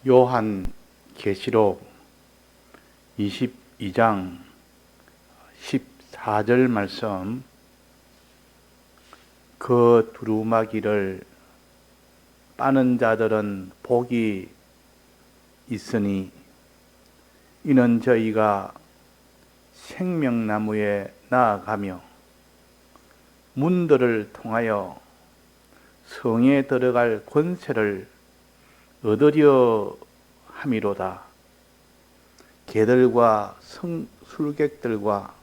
요한 계시록 22장 14절 말씀, 그 두루마기를 빠는 자들은 복이 있으니 이는 저희가 생명나무에 나아가며 문들을 통하여 성에 들어갈 권세를 얻으려 함이로다. 개들과 술객들과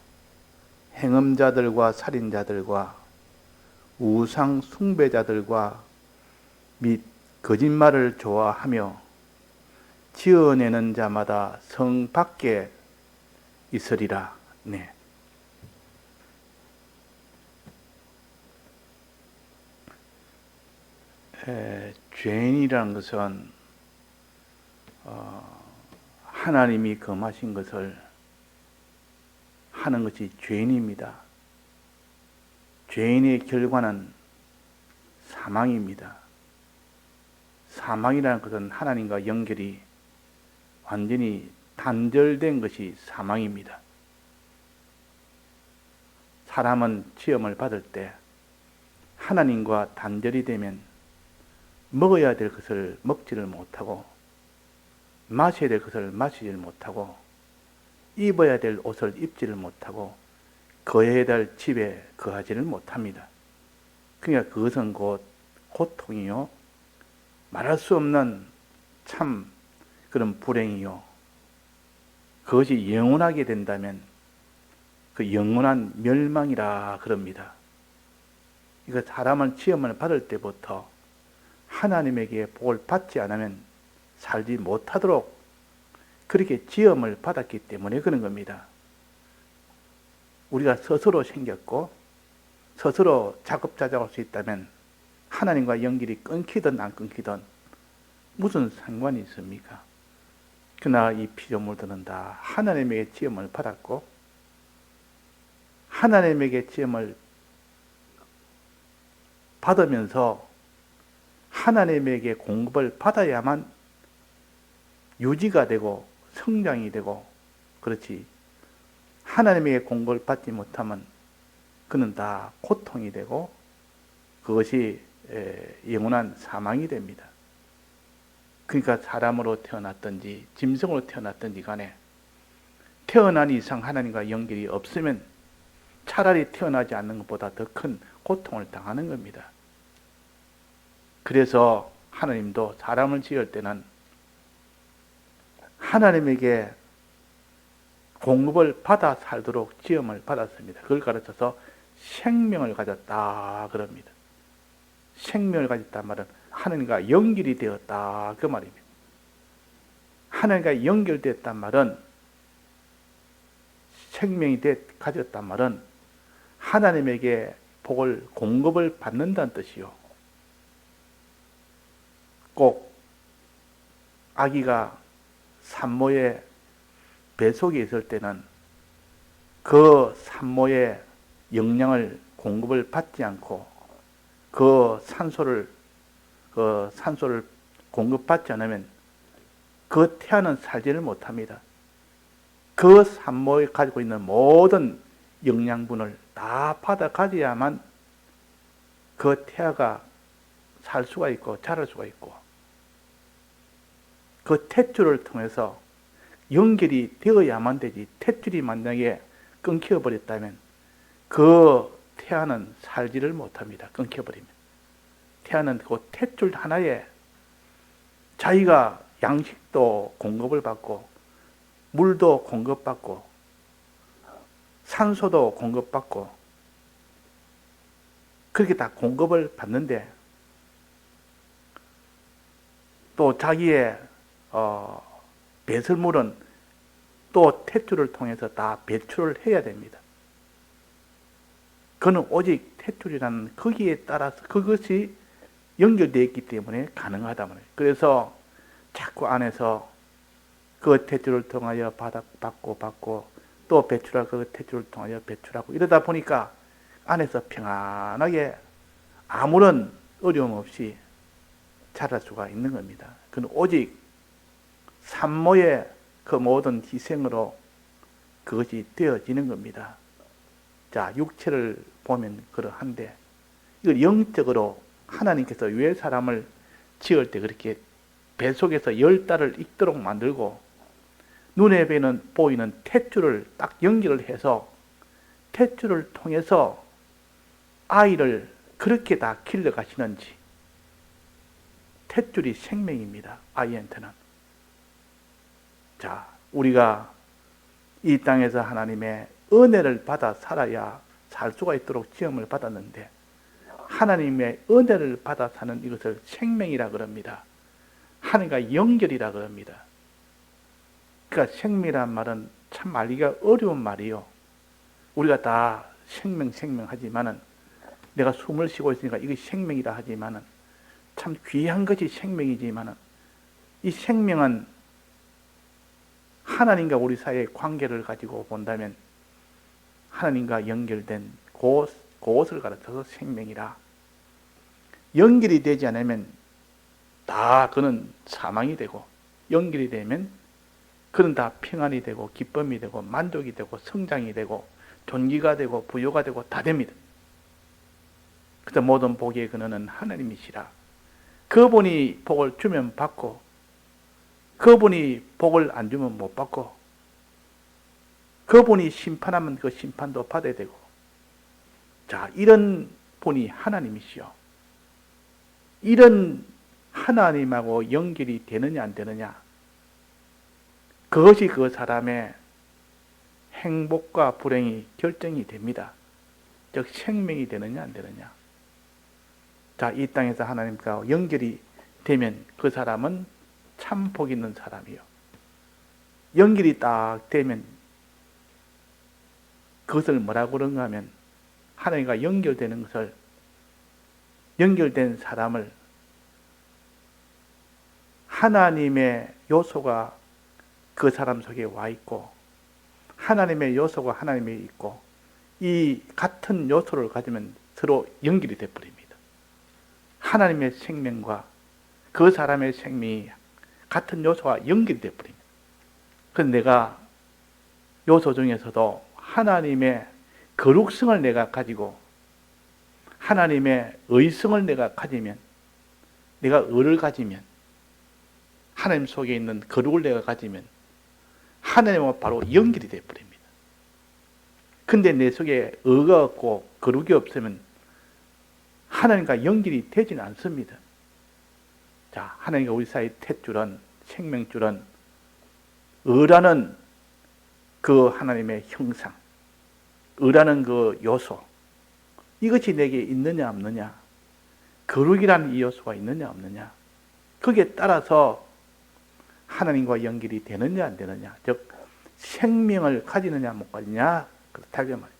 행음자들과 살인자들과 우상 숭배자들과 및 거짓말을 좋아하며 지어내는 자마다 성 밖에 있으리라. 네. 죄인이라는 것은 하나님이 금하신 것을 하는 것이 죄인입니다. 죄인의 결과는 사망입니다. 사망이라는 것은 하나님과 연결이 완전히 단절된 것이 사망입니다. 사람은 시험을 받을 때 하나님과 단절이 되면 먹어야 될 것을 먹지를 못하고 마셔야 될 것을 마시지를 못하고 입어야 될 옷을 입지를 못하고 거해야 될 집에 거하지를 못합니다. 그러니까 그것은 곧 고통이요, 말할 수 없는 참 그런 불행이요, 그것이 영원하게 된다면 그 영원한 멸망이라 그럽니다. 그러니까 사람은 시험을 받을 때부터 하나님에게 복을 받지 않으면 살지 못하도록 그렇게 시험을 받았기 때문에 그런 겁니다. 우리가 스스로 생겼고 스스로 자급자족할 수 있다면 하나님과 연결이 끊기든 안 끊기든 무슨 상관이 있습니까? 그러나 이 피조물들은 다 하나님에게 시험을 받았고 하나님에게 시험을 받으면서 하나님에게 공급을 받아야만 유지가 되고 성장이 되고 그렇지, 하나님에게 공급을 받지 못하면 그는 다 고통이 되고 그것이 영원한 사망이 됩니다. 그러니까 사람으로 태어났든지 짐승으로 태어났든지 간에 태어난 이상 하나님과 연결이 없으면 차라리 태어나지 않는 것보다 더 큰 고통을 당하는 겁니다. 그래서 하나님도 사람을 지을 때는 하나님에게 공급을 받아 살도록 지음을 받았습니다. 그걸 가르쳐서 생명을 가졌다 그럽니다. 생명을 가졌단 말은 하나님과 연결이 되었다 그 말입니다. 하나님과 연결됐단 말은, 생명이 가졌단 말은 하나님에게 복을 공급을 받는다는 뜻이요. 꼭 아기가 산모의 뱃속에 있을 때는 그 산모의 영양을 공급을 받지 않고 그 산소를 공급받지 않으면 그 태아는 살지를 못합니다. 그 산모에 가지고 있는 모든 영양분을 다 받아 가져야만 그 태아가 살 수가 있고 자랄 수가 있고, 그 탯줄을 통해서 연결이 되어야만 되지, 탯줄이 만약에 끊겨버렸다면 그 태아는 살지를 못합니다. 끊겨버리면 태아는 그 탯줄 하나에 자기가 양식도 공급을 받고 물도 공급받고 산소도 공급받고 그렇게 다 공급을 받는데 또 자기의 배설물은 또 탯줄을 통해서 다 배출을 해야 됩니다. 그는 오직 탯줄이라는 거기에 따라서 그것이 연결되어 있기 때문에 가능하다 말이에요. 그래서 자꾸 안에서 그 탯줄을 통하여 받고 또 배출하고 그 탯줄을 통하여 배출하고 이러다 보니까 안에서 평안하게 아무런 어려움 없이 자랄 수가 있는 겁니다. 그건 오직 산모의 그 모든 희생으로 그것이 되어지는 겁니다. 자, 육체를 보면 그러한데 이걸 영적으로 하나님께서 왜 사람을 지을 때 그렇게 뱃속에서 10달을 있도록 만들고 눈에 보이는 탯줄을 딱 연결을 해서 탯줄을 통해서 아이를 그렇게 다 길러가시는지. 탯줄이 생명입니다. 아이한테는. 자, 우리가 이 땅에서 하나님의 은혜를 받아 살아야 살 수가 있도록 지음을 받았는데 하나님의 은혜를 받아 사는 이것을 생명이라 그럽니다. 하나님과 연결이라 그럽니다. 그러니까 생명이란 말은 참 알기가 어려운 말이요. 우리가 다 생명 하지만은 내가 숨을 쉬고 있으니까 이게 생명이라 하지만은 참 귀한 것이 생명이지만은 이 생명은 하나님과 우리 사이의 관계를 가지고 본다면 하나님과 연결된 그것을 가르쳐서 생명이라. 연결이 되지 않으면 다 그는 사망이 되고 연결이 되면 그는 다 평안이 되고 기쁨이 되고 만족이 되고 성장이 되고 존귀가 되고 부요가 되고 다 됩니다. 그래서 모든 복의 근원은 하나님이시라. 그분이 복을 주면 받고 그분이 복을 안 주면 못 받고 그분이 심판하면 그 심판도 받아야 되고. 자, 이런 분이 하나님이시요. 이런 하나님하고 연결이 되느냐 안 되느냐, 그것이 그 사람의 행복과 불행이 결정이 됩니다. 즉 생명이 되느냐 안 되느냐. 자, 이 땅에서 하나님과 연결이 되면 그 사람은 참 복 있는 사람이요. 연결이 딱 되면 그것을 뭐라고 그런가 하면 하나님과 연결되는 것을, 연결된 사람을 하나님의 요소가 그 사람 속에 와 있고 하나님의 요소가 하나님에 있고 이 같은 요소를 가지면 서로 연결이 되어버립니다. 하나님의 생명과 그 사람의 생명이 같은 요소와 연결이 되어버립니다. 그래서 내가 요소 중에서도 하나님의 거룩성을 내가 가지고 하나님의 의성을 내가 가지면, 내가 의를 가지면, 하나님 속에 있는 거룩을 내가 가지면 하나님과 바로 연결이 되어버립니다. 근데 내 속에 의가 없고 거룩이 없으면 하나님과 연결이 되지는 않습니다. 자, 하나님과 우리 사이의 탯줄은, 생명줄은 의라는 그 하나님의 형상, 의라는 그 요소, 이것이 내게 있느냐 없느냐, 거룩이라는 이 요소가 있느냐 없느냐, 거기에 따라서 하나님과 연결이 되느냐 안 되느냐, 즉 생명을 가지느냐 못 가지느냐, 그렇다고 말이에요.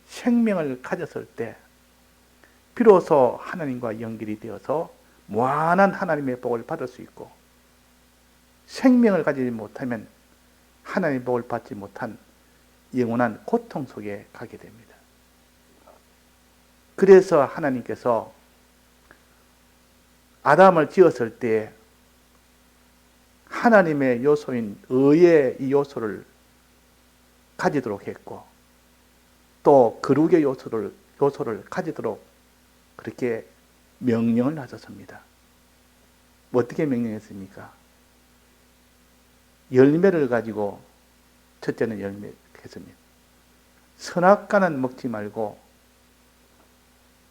생명을 가졌을 때 비로소 하나님과 연결이 되어서 무한한 하나님의 복을 받을 수 있고, 생명을 가지지 못하면 하나님의 복을 받지 못한 영원한 고통 속에 가게 됩니다. 그래서 하나님께서 아담을 지었을 때 하나님의 요소인 의의 이 요소를 가지도록 했고, 또 거룩의 요소를 가지도록 그렇게 명령을 하셨습니다. 어떻게 명령했습니까? 열매를 가지고, 첫째는 열매 했습니다. 선악과는 먹지 말고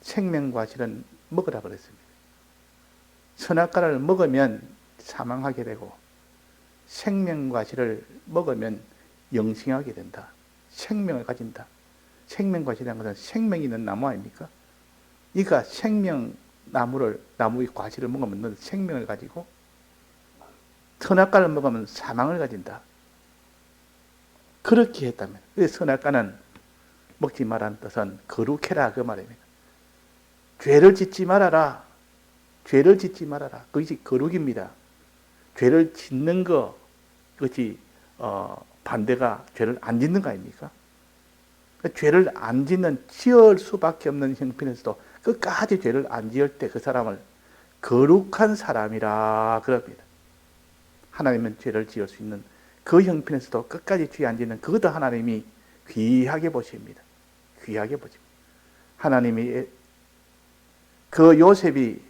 생명과실은 먹으라 그랬습니다. 선악과를 먹으면 사망하게 되고 생명과실을 먹으면 영생하게 된다. 생명을 가진다. 생명과실이라는 것은 생명이 있는 나무 아닙니까? 그러니까 나무의 과실을 먹으면 넌 생명을 가지고, 선악과를 먹으면 사망을 가진다. 그렇게 했다면, 그래서 선악과는 먹지 말라는 뜻은 거룩해라 그 말입니다. 죄를 짓지 말아라. 죄를 짓지 말아라. 그것이 거룩입니다. 죄를 짓는 것, 그것이 반대가 죄를 안 짓는 거 아닙니까? 죄를 안 짓는, 지을 수밖에 없는 형편에서도 끝까지 죄를 안 지을 때 그 사람을 거룩한 사람이라 그럽니다. 하나님은 죄를 지을 수 있는 그 형편에서도 끝까지 죄 안 짓는 그것도 하나님이 귀하게 보십니다. 귀하게 보십니다. 하나님이 그 요셉이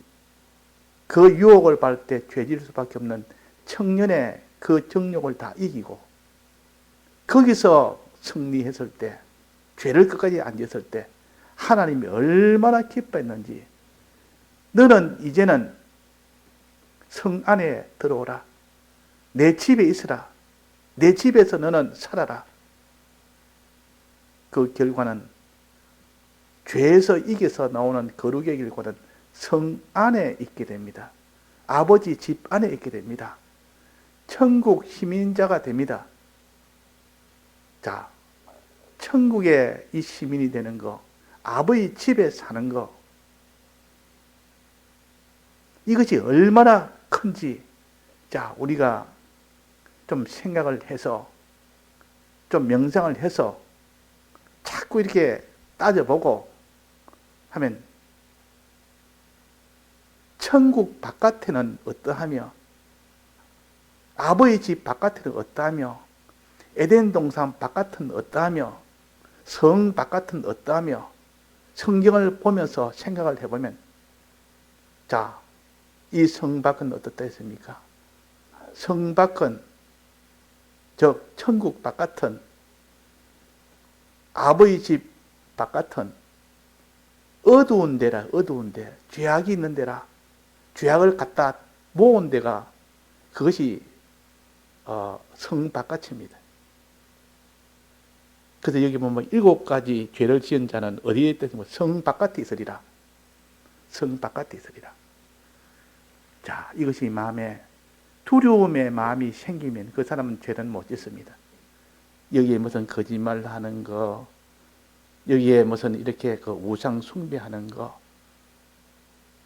그 유혹을 받을 때 죄질 수밖에 없는 청년의 그 정욕을 다 이기고 거기서 승리했을 때, 죄를 끝까지 안 지었을 때 하나님이 얼마나 기뻐했는지, 너는 이제는 성 안에 들어오라. 내 집에 있으라. 내 집에서 너는 살아라. 그 결과는 죄에서 이겨서 나오는 거룩의 결과는 성 안에 있게 됩니다. 아버지 집 안에 있게 됩니다. 천국 시민자가 됩니다. 자, 천국의 이 시민이 되는 거, 아버지 집에 사는 거, 이것이 얼마나 큰지, 자, 우리가 좀 생각을 해서, 좀 명상을 해서, 자꾸 이렇게 따져보고 하면, 천국 바깥에는 어떠하며, 아버지 집 바깥에는 어떠하며, 에덴 동산 바깥은 어떠하며, 성 바깥은 어떠하며, 성경을 보면서 생각을 해보면, 자, 이 성 밖은 어떻다 했습니까? 성 밖은, 즉 천국 바깥은, 아버지 집 바깥은 어두운 데라. 어두운 데, 죄악이 있는 데라. 죄악을 갖다 모은 데가 그것이 성 바깥입니다. 그래서 여기 보면 7가지 죄를 지은 자는 어디에 있다면 성 바깥에 있으리라. 성 바깥에 있으리라. 자, 이것이 마음에 두려움의 마음이 생기면 그 사람은 죄는 못 짓습니다. 여기에 무슨 거짓말 하는 거, 여기에 무슨 이렇게 그 우상 숭배하는 거,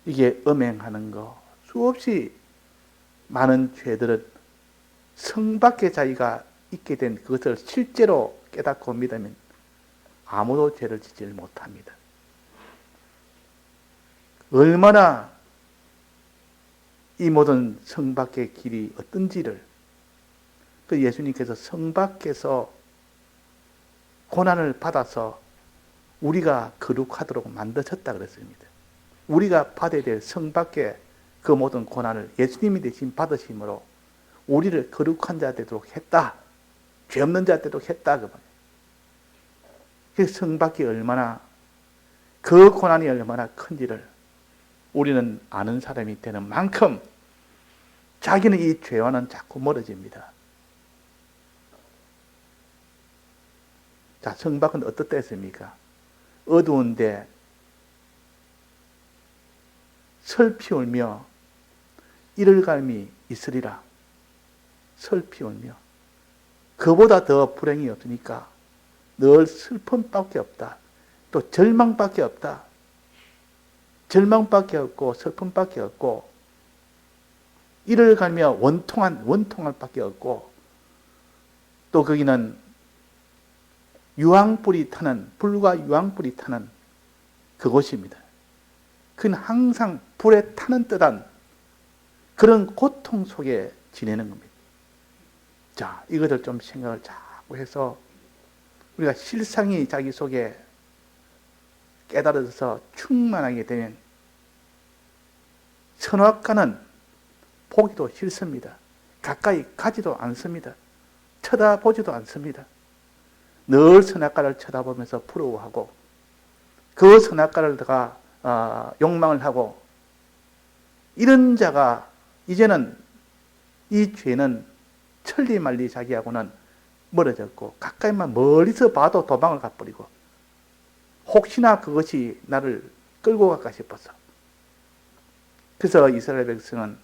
이게 음행하는 거, 수없이 많은 죄들은 성 밖에 자기가 있게 된 그것을 실제로 깨닫고 믿으면 아무도 죄를 짓지 못합니다. 얼마나 이 모든 성 밖의 길이 어떤지를, 그 예수님께서 성 밖에서 고난을 받아서 우리가 거룩하도록 만드셨다 그랬습니다. 우리가 받아야 될 성 밖의 그 모든 고난을 예수님이 대신 받으심으로 우리를 거룩한 자 되도록 했다. 죄 없는 자 되도록 했다. 그 성 밖이 얼마나, 그 고난이 얼마나 큰지를 우리는 아는 사람이 되는 만큼 자기는 이 죄와는 자꾸 멀어집니다. 자, 성 밖은 어떻다 했습니까? 어두운데 슬피 울며 이를감이 있으리라. 슬피 울며. 그보다 더 불행이 없으니까 늘 슬픔밖에 없다. 또 절망밖에 없다. 절망밖에 없고 슬픔밖에 없고 이를 가며 원통할 밖에 없고, 또 거기는 유황불이 타는, 불과 유황불이 타는 그곳입니다. 그는 항상 불에 타는 듯한 그런 고통 속에 지내는 겁니다. 자, 이것을 좀 생각을 자꾸 해서 우리가 실상이 자기 속에 깨달아져서 충만하게 되면 선악과는 보기도 싫습니다. 가까이 가지도 않습니다. 쳐다보지도 않습니다. 늘 선악과를 쳐다보면서 부러워하고 그 선악과를 다가 욕망을 하고, 이런 자가 이제는 이 죄는 천리말리 자기하고는 멀어졌고 가까이만 멀리서 봐도 도망을 가버리고, 혹시나 그것이 나를 끌고 갈까 싶어서. 그래서 이스라엘 백성은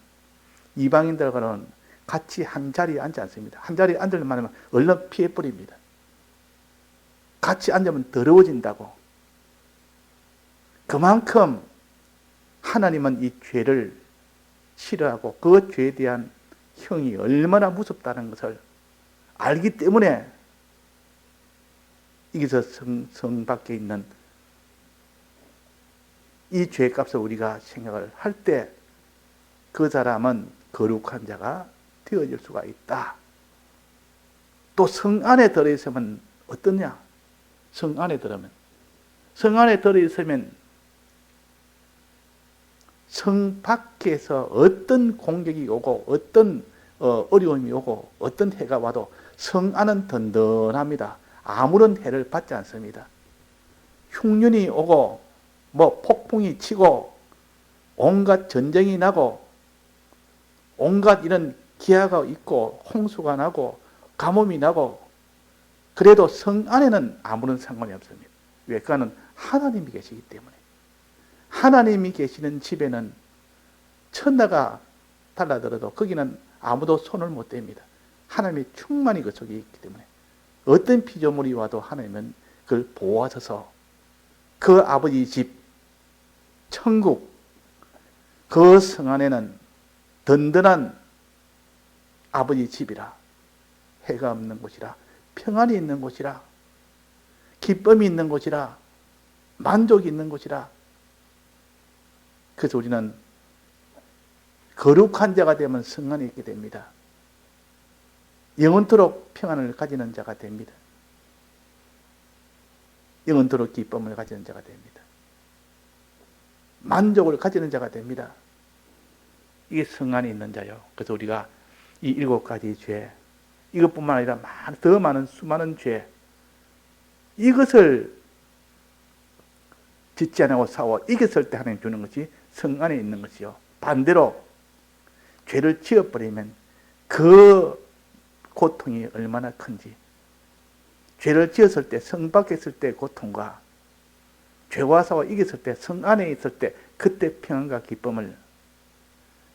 이방인들과는 같이 한 자리에 앉지 않습니다. 한 자리에 앉으려면 하면 얼른 피해버립니다. 같이 앉으면 더러워진다고. 그만큼 하나님은 이 죄를 싫어하고 그 죄에 대한 형이 얼마나 무섭다는 것을 알기 때문에 여기서 성 밖에 있는 이 죄값을 우리가 생각을 할 때 그 사람은 거룩한 자가 되어질 수가 있다. 또 성 안에 들어있으면 어떠냐? 성 안에 들어있으면 성 밖에서 어떤 공격이 오고 어떤 어려움이 오고 어떤 해가 와도 성 안은 든든합니다. 아무런 해를 받지 않습니다. 흉년이 오고 폭풍이 치고 온갖 전쟁이 나고 온갖 이런 기아가 있고 홍수가 나고 가뭄이 나고 그래도 성 안에는 아무런 상관이 없습니다. 왜? 그거는 하나님이 계시기 때문에. 하나님이 계시는 집에는 천하가 달라들어도 거기는 아무도 손을 못 댑니다. 하나님의 충만히 그 속에 있기 때문에 어떤 피조물이 와도 하나님은 그걸 보호하셔서 그 아버지 집, 천국, 그 성 안에는 든든한 아버지 집이라, 해가 없는 곳이라, 평안이 있는 곳이라, 기쁨이 있는 곳이라, 만족이 있는 곳이라. 그래서 우리는 거룩한 자가 되면 성 안에 있게 됩니다. 영원토록 평안을 가지는 자가 됩니다. 영원토록 기쁨을 가지는 자가 됩니다. 만족을 가지는 자가 됩니다. 이게 성 안에 있는 자요. 그래서 우리가 이 7가지 죄, 이것뿐만 아니라 더 많은 수많은 죄, 이것을 짓지 않고 싸워 이겼을 때 하나님 주는 것이 성 안에 있는 것이요. 반대로 죄를 지어버리면 그 고통이 얼마나 큰지, 죄를 지었을 때, 성 밖에 있을 때 고통과 죄와 싸워 이겼을 때, 성 안에 있을 때 그때 평안과 기쁨을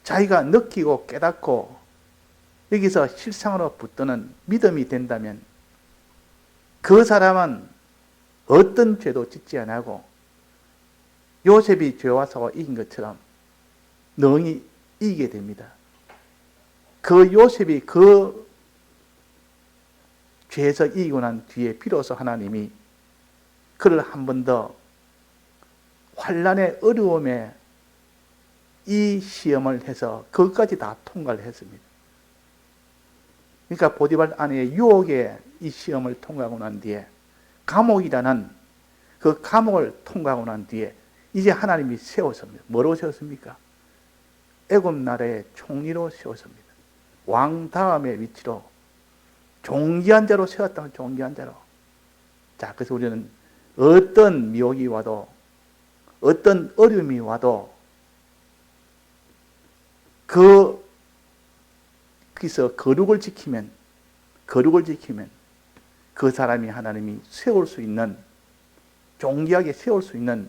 자기가 느끼고 깨닫고 여기서 실상으로 붙드는 믿음이 된다면 그 사람은 어떤 죄도 짓지 않고 요셉이 죄와 싸워 이긴 것처럼 능히 이기게 됩니다. 그 요셉이 그 죄에서 이기고 난 뒤에 비로소 하나님이 그를 한 번 더 환난의 어려움에 이 시험을 해서 그것까지 다 통과를 했습니다. 그러니까 보디발 아내의 유혹에 이 시험을 통과하고 난 뒤에 감옥이라는 그 감옥을 통과하고 난 뒤에 이제 하나님이 세웠습니다. 뭐로 세웠습니까? 애굽 나라의 총리로 세웠습니다. 왕 다음의 위치로 존귀한 자로 세웠다면 존귀한 자로. 자, 그래서 우리는 어떤 미혹이 와도 어떤 어려움이 와도 거기서 거룩을 지키면 그 사람이 하나님이 세울 수 있는, 존귀하게 세울 수 있는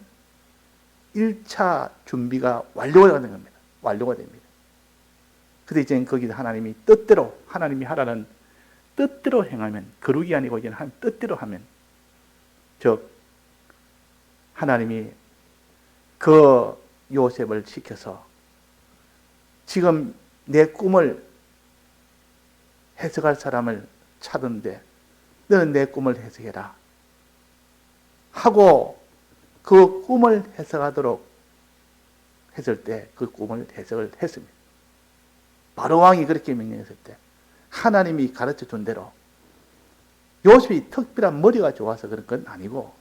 1차 준비가 완료가 되는 겁니다. 완료가 됩니다. 근데 이제 거기서 하나님이 뜻대로, 하나님이 하라는 뜻대로 행하면, 거룩이 아니고 이제 한 뜻대로 하면, 즉 하나님이 그 요셉을 시켜서 지금 내 꿈을 해석할 사람을 찾은데 너는 내 꿈을 해석해라 하고 그 꿈을 해석하도록 했을 때 그 꿈을 해석을 했습니다. 바로 왕이 그렇게 명령했을 때 하나님이 가르쳐 준 대로, 요셉이 특별한 머리가 좋아서 그런 건 아니고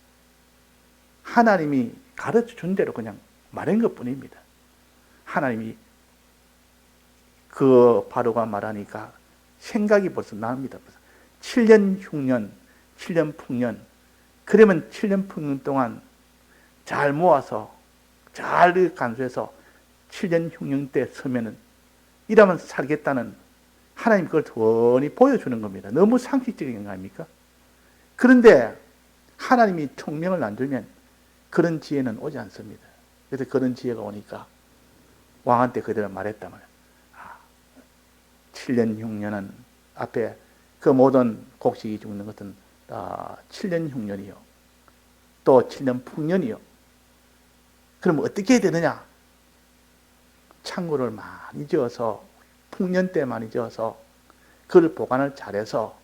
하나님이 가르쳐 준 대로 그냥 말한 것 뿐입니다. 하나님이 그 바로가 말하니까 생각이 벌써 납니다. 7년 흉년, 7년 풍년. 그러면 7년 풍년 동안 잘 모아서 잘 간수해서 7년 흉년 때 서면은 이러면 살겠다는, 하나님 그걸 원히 보여주는 겁니다. 너무 상식적인 거 아닙니까? 그런데 하나님이 총명을 안 주면 그런 지혜는 오지 않습니다. 그래서 그런 지혜가 오니까 왕한테 그대로 말했단 말이에요. 7년 흉년은 앞에 그 모든 곡식이 죽는 것은 7년 흉년이요. 또 7년 풍년이요. 그럼 어떻게 해야 되느냐? 창고를 많이 지어서, 풍년 때 많이 지어서 그걸 보관을 잘해서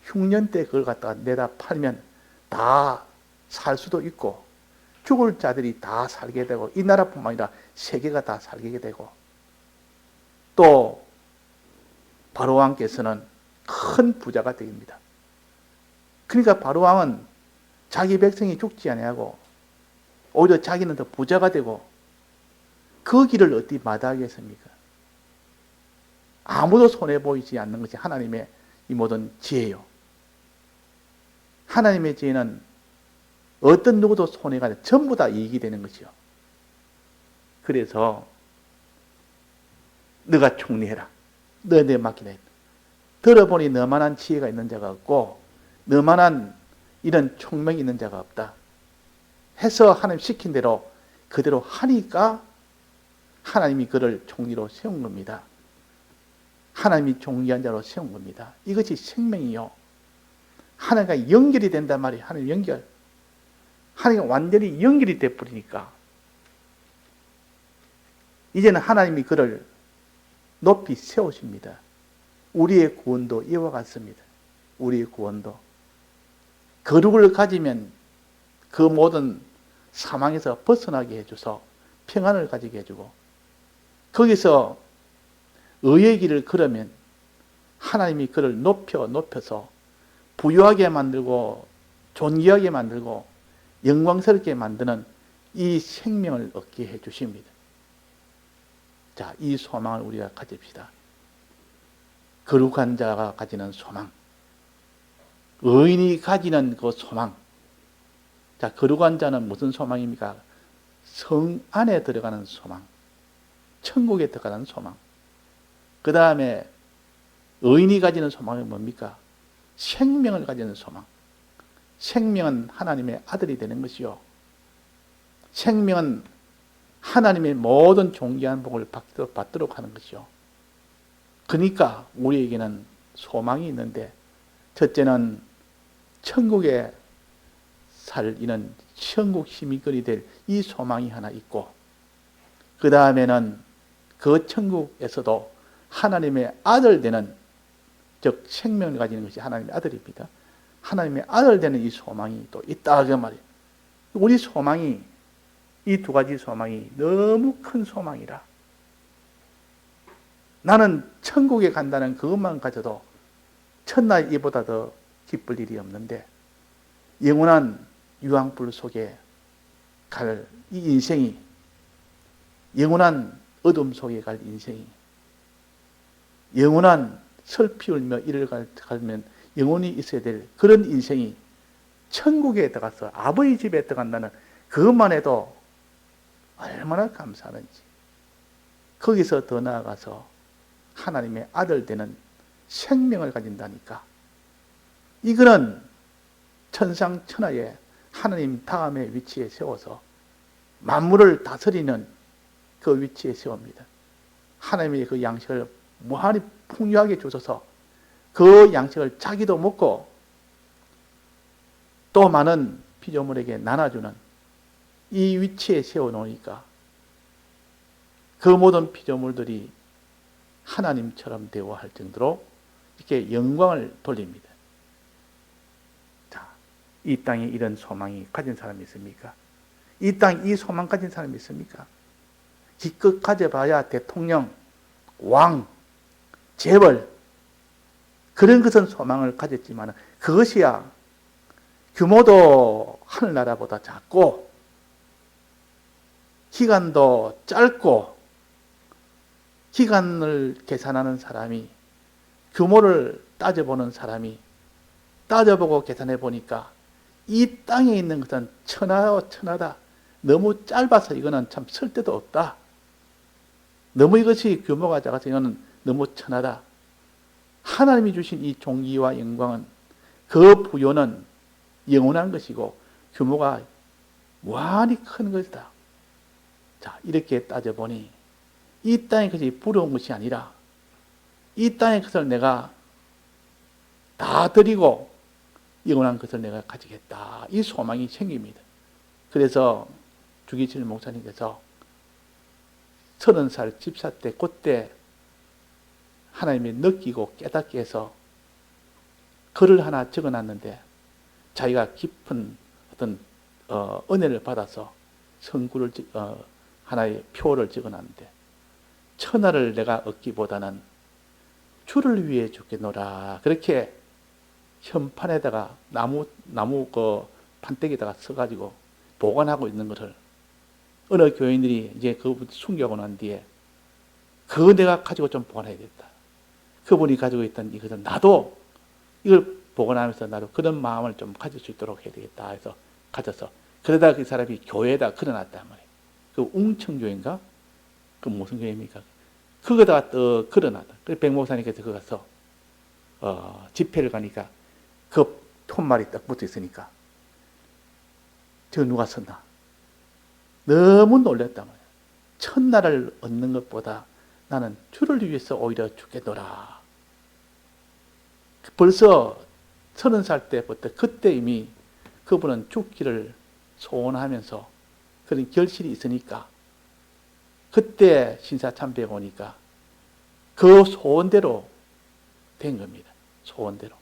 흉년 때 그걸 갖다가 내다 팔면 다 살 수도 있고 죽을 자들이 다 살게 되고 이 나라뿐만 아니라 세계가 다 살게 되고 또 바로왕께서는 큰 부자가 됩니다. 그러니까 바로왕은 자기 백성이 죽지 아니하고 오히려 자기는 더 부자가 되고 그 길을 어디 마다하겠습니까? 아무도 손해보이지 않는 것이 하나님의 이 모든 지혜요. 하나님의 지혜는 어떤 누구도 손해가 아니라 전부 다 이익이 되는 것이요. 그래서 너가 총리해라. 너 내 맡기라. 들어보니 너만한 지혜가 있는 자가 없고 너만한 이런 총명이 있는 자가 없다. 해서 하나님 시킨 대로 그대로 하니까 하나님이 그를 총리로 세운 겁니다. 하나님이 종기한 자로 세운 겁니다. 이것이 생명이요. 하나님과 연결이 된단 말이에요. 하나님 연결. 하나님과 완전히 연결이 되어버리니까 이제는 하나님이 그를 높이 세우십니다. 우리의 구원도 이와 같습니다. 우리의 구원도 거룩을 가지면 그 모든 사망에서 벗어나게 해줘서 평안을 가지게 해주고 거기서 의의 길을 걸으면 하나님이 그를 높여서 부유하게 만들고 존귀하게 만들고 영광스럽게 만드는 이 생명을 얻게 해주십니다. 자, 이 소망을 우리가 가집시다. 거룩한 자가 가지는 소망, 의인이 가지는 그 소망. 자, 거룩한 자는 무슨 소망입니까? 성 안에 들어가는 소망, 천국에 들어가는 소망. 그 다음에 의인이 가지는 소망은 뭡니까? 생명을 가지는 소망. 생명은 하나님의 아들이 되는 것이요. 생명은 하나님의 모든 존귀한 복을 받도록 하는 것이요. 그러니까 우리에게는 소망이 있는데 첫째는 천국에 살 이는 천국 시민권이 될 이 소망이 하나 있고 그 다음에는 그 천국에서도 하나님의 아들 되는 즉 생명을 가지는 것이 하나님의 아들입니다. 하나님의 아들 되는 이 소망이 또 있다 그 말이에요. 우리 소망이 이 두 가지 소망이 너무 큰 소망이라 나는 천국에 간다는 그것만 가져도 첫날 이보다 더 기쁠 일이 없는데 영원한 유황불 속에 갈 이 인생이 영원한 어둠 속에 갈 인생이 영원한 슬피 울며 이를 갈면 영원히 있어야 될 그런 인생이 천국에 들어가서 아버지 집에 들어간다는 그것만 해도 얼마나 감사하는지 거기서 더 나아가서 하나님의 아들 되는 생명을 가진다니까 이거는 천상천하에 하나님 다음의 위치에 세워서 만물을 다스리는 그 위치에 세웁니다. 하나님의 그 양식을 무한히 풍요하게 주셔서 그 양식을 자기도 먹고 또 많은 피조물에게 나눠주는 이 위치에 세워놓으니까 그 모든 피조물들이 하나님처럼 대우할 정도로 이렇게 영광을 돌립니다. 자, 이 땅에 이런 소망이 가진 사람이 있습니까? 이 땅에 이 소망 가진 사람이 있습니까? 기껏 가져봐야 대통령, 왕, 재벌 그런 것은 소망을 가졌지만 그것이야 규모도 하늘나라보다 작고 기간도 짧고 기간을 계산하는 사람이 규모를 따져보는 사람이 따져보고 계산해 보니까 이 땅에 있는 것은 천하다. 너무 짧아서 이거는 참 쓸데도 없다. 너무 이것이 규모가 작아서 이거는 너무 천하다. 하나님이 주신 이 존귀와 영광은 그 부요는 영원한 것이고 규모가 무한히 큰 것이다. 자, 이렇게 따져보니 이 땅의 것이 부러운 것이 아니라 이 땅의 것을 내가 다 드리고 영원한 것을 내가 가지겠다. 이 소망이 생깁니다. 그래서 주기철 목사님께서 30살 집사 때 그때 하나님이 느끼고 깨닫게 해서 글을 하나 적어놨는데 자기가 깊은 어떤 은혜를 받아서 성구를 하나의 표를 적어놨는데 천하를 내가 얻기보다는 주를 위해 죽겠노라. 그렇게 현판에다가 나무 그 판때기에다가 써가지고 보관하고 있는 것을 어느 교인들이 이제 그분 숨겨고 난 뒤에 그거 내가 가지고 좀 보관해야겠다. 그분이 가지고 있던 이것을 나도 이걸 보관하면서 나도 그런 마음을 좀 가질 수 있도록 해야 되겠다 해서 가져서 그러다가 그 사람이 교회에다 걸어놨단 말이에요. 그 웅청교회인가? 그 무슨 교회입니까? 그거다가 또 걸어놨다. 그래서 백 목사님께서 거기 가서 집회를 가니까 그 푯말이 딱 붙어 있으니까 저 누가 썼나? 너무 놀랐단 말이에요. 천나를 얻는 것보다 나는 주를 위해서 오히려 죽겠노라. 벌써 30살 때부터 그때 이미 그분은 죽기를 소원하면서 그런 결실이 있으니까 그때 신사참배에 오니까 그 소원대로 된 겁니다. 소원대로.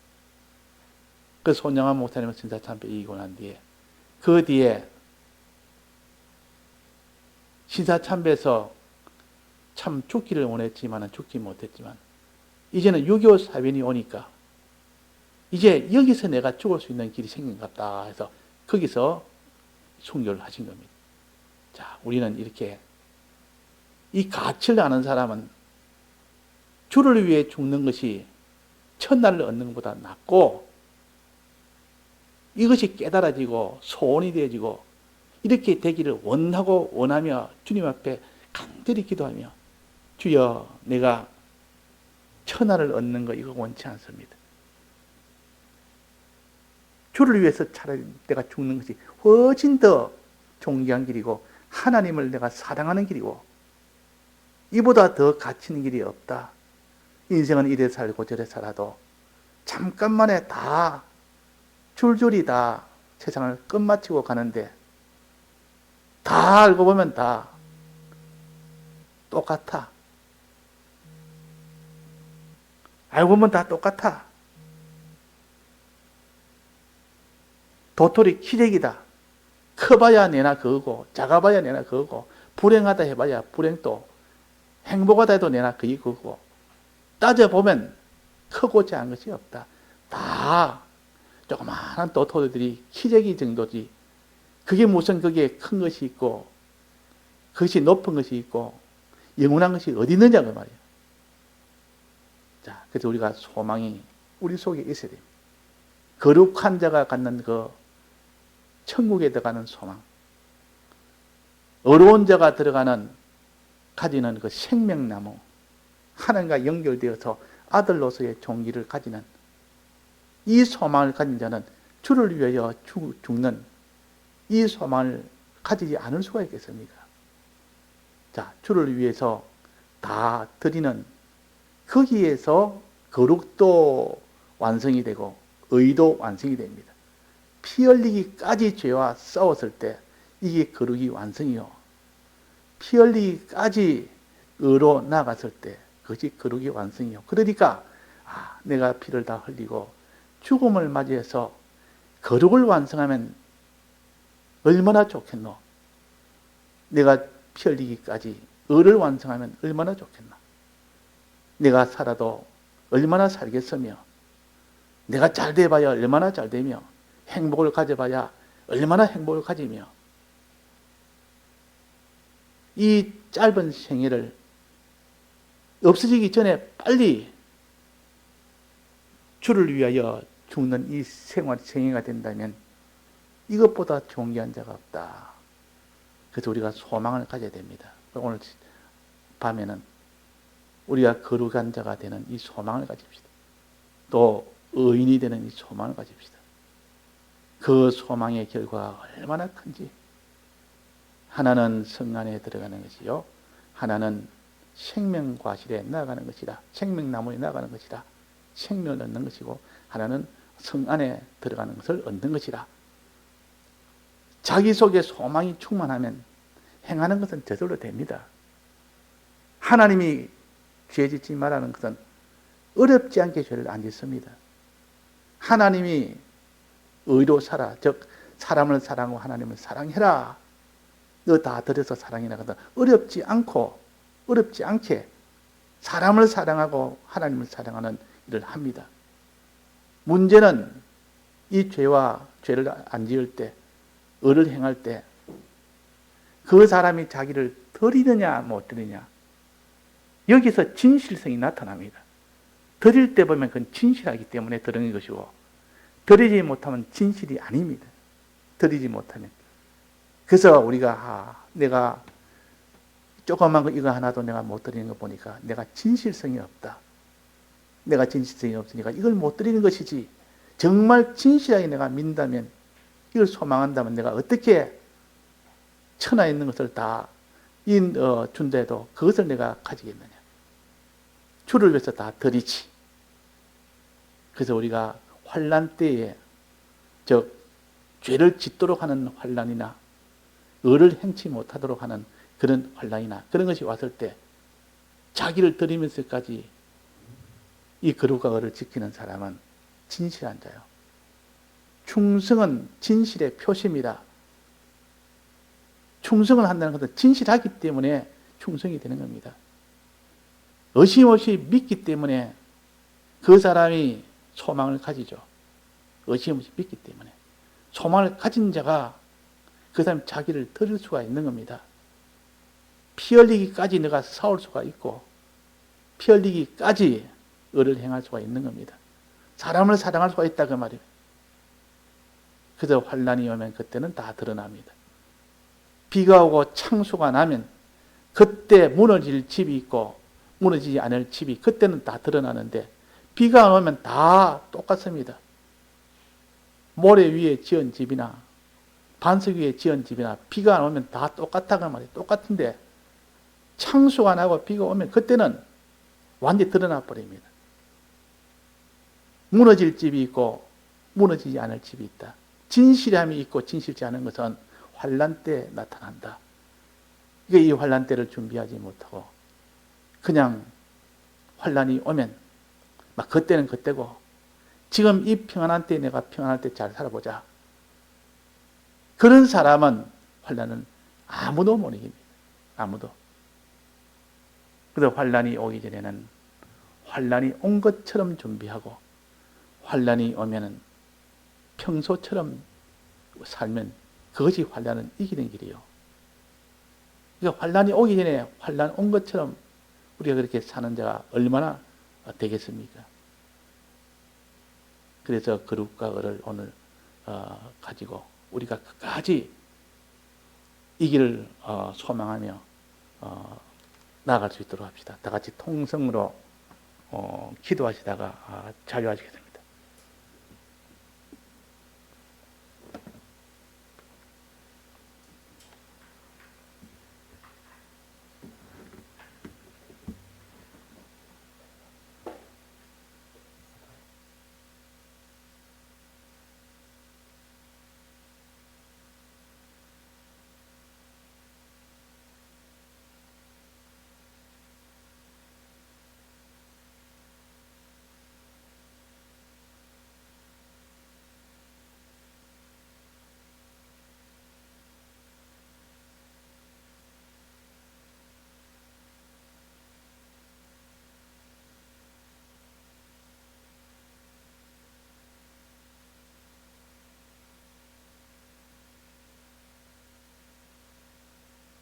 그 손영환 목사님은 신사참배 이기고 난 뒤에 그 뒤에 신사참배에서 참 죽기를 원했지만 죽지 못했지만 이제는 6.25 사변이 오니까 이제 여기서 내가 죽을 수 있는 길이 생긴 것 같다 해서 거기서 순교를 하신 겁니다. 자, 우리는 이렇게 이 가치를 아는 사람은 주를 위해 죽는 것이 천날을 얻는 것보다 낫고 이것이 깨달아지고 소원이 되어지고 이렇게 되기를 원하고 원하며 주님 앞에 간절히 기도하며 주여 내가 천하를 얻는 거 이거 원치 않습니다. 주를 위해서 차라리 내가 죽는 것이 훨씬 더 존귀한 길이고 하나님을 내가 사랑하는 길이고 이보다 더 가치 있는 길이 없다. 인생은 이래 살고 저래 살아도 잠깐만에 다 줄줄이 다 세상을 끝마치고 가는데 다 알고 보면 다 똑같아. 알고 보면 다 똑같아. 도토리 키재기다. 커봐야 내나 그거고 작아봐야 내나 그거고 불행하다 해봐야 불행도 행복하다 해도 내나 그거고 따져보면 크고 작은 것이 없다. 다 조그마한 도토리들이 키재기 정도지 그게 무슨 그게 큰 것이 있고 그것이 높은 것이 있고 영원한 것이 어디 있느냐 그 말이에요. 자, 그래서 우리가 소망이 우리 속에 있어야 됩니다. 거룩한 자가 갖는 그 천국에 들어가는 소망, 어려운 자가 가지는 그 생명나무, 하나님과 연결되어서 아들로서의 종기를 가지는 이 소망을 가진 자는 주를 위하여 죽는 이 소망을 가지지 않을 수가 있겠습니까? 자, 주를 위해서 다 드리는 거기에서 거룩도 완성이 되고 의도 완성이 됩니다. 피 흘리기까지 죄와 싸웠을 때 이게 거룩이 완성이요. 피 흘리기까지 의로 나갔을 때 그것이 거룩이 완성이요. 그러니까 내가 피를 다 흘리고 죽음을 맞이해서 거룩을 완성하면 얼마나 좋겠노. 내가 피 흘리기까지 의를 완성하면 얼마나 좋겠나. 내가 살아도 얼마나 살겠으며 내가 잘 돼봐야 얼마나 잘 되며 행복을 가져봐야 얼마나 행복을 가지며 이 짧은 생애를 없어지기 전에 빨리 주를 위하여 죽는 이 생애가 된다면 이것보다 존귀한 자가 없다. 그래서 우리가 소망을 가져야 됩니다. 오늘 밤에는 우리가 거룩한 자가 되는 이 소망을 가집시다. 또 의인이 되는 이 소망을 가집시다. 그 소망의 결과가 얼마나 큰지. 하나는 성 안에 들어가는 것이요, 하나는 생명과실에 나아가는 것이다. 생명나무에 나아가는 것이다. 생명을 얻는 것이고, 하나는 성 안에 들어가는 것을 얻는 것이다. 자기 속에 소망이 충만하면 행하는 것은 저절로 됩니다. 하나님이 죄 짓지 말라는 것은 어렵지 않게 죄를 안 짓습니다. 하나님이 의로 살아, 즉 사람을 사랑하고 하나님을 사랑해라. 너 다 들여서 사랑해라. 어렵지 않게 사람을 사랑하고 하나님을 사랑하는 일을 합니다. 문제는 이 죄와 죄를 안 지을 때, 의를 행할 때 그 사람이 자기를 드리느냐 못 드리느냐, 여기서 진실성이 나타납니다. 드릴 때 보면 그건 진실하기 때문에 드리는 것이고, 드리지 못하면 진실이 아닙니다. 드리지 못하면. 그래서 우리가 내가 조그만 거 이거 하나도 내가 못 드리는 거 보니까 내가 진실성이 없다. 내가 진실성이 없으니까 이걸 못 드리는 것이지, 정말 진실하게 내가 민다면, 이걸 소망한다면 내가 어떻게 천하에 있는 것을 다 준대도 그것을 내가 가지겠느냐. 주를 위해서 다 드리지. 그래서 우리가 환난 때에, 즉 죄를 짓도록 하는 환난이나 의를 행치 못하도록 하는 그런 환난이나 그런 것이 왔을 때 자기를 드리면서까지 이 거룩과 의를 지키는 사람은 진실한 자요. 충성은 진실의 표시입니다. 충성을 한다는 것은 진실하기 때문에 충성이 되는 겁니다. 의심 없이 믿기 때문에 그 사람이 소망을 가지죠. 의심 없이 믿기 때문에. 소망을 가진 자가 그 사람이 자기를 드릴 수가 있는 겁니다. 피 흘리기까지 내가 싸울 수가 있고, 피 흘리기까지 의를 행할 수가 있는 겁니다. 사람을 사랑할 수가 있다 그 말이에요. 그래서 환난이 오면 그때는 다 드러납니다. 비가 오고 창수가 나면 그때 무너질 집이 있고 무너지지 않을 집이 그때는 다 드러나는데, 비가 안 오면 다 똑같습니다. 모래 위에 지은 집이나 반석 위에 지은 집이나 비가 안 오면 다 똑같다고 말이에요. 똑같은데 창수가 나고 비가 오면 그때는 완전히 드러나 버립니다. 무너질 집이 있고 무너지지 않을 집이 있다. 진실함이 있고 진실지 않은 것은 환난 때 나타난다. 이게 이 환난 때를 준비하지 못하고 그냥 환난이 오면 막 그때는 그때고, 지금 이 평안한 때 내가 평안할 때 잘 살아보자. 그런 사람은 환난은 아무도 못 이깁니다. 아무도. 그래서 환난이 오기 전에는 환난이 온 것처럼 준비하고, 환난이 오면은 평소처럼 살면 그것이 환난을 이기는 길이에요. 그러니까 환난이 오기 전에 환난 온 것처럼 우리가 그렇게 사는 자가 얼마나 되겠습니까? 그래서 거룩과 의를 오늘 가지고 우리가 끝까지 이 길을 소망하며 나아갈 수 있도록 합시다. 다 같이 통성으로 기도하시다가 자유하시겠습니다.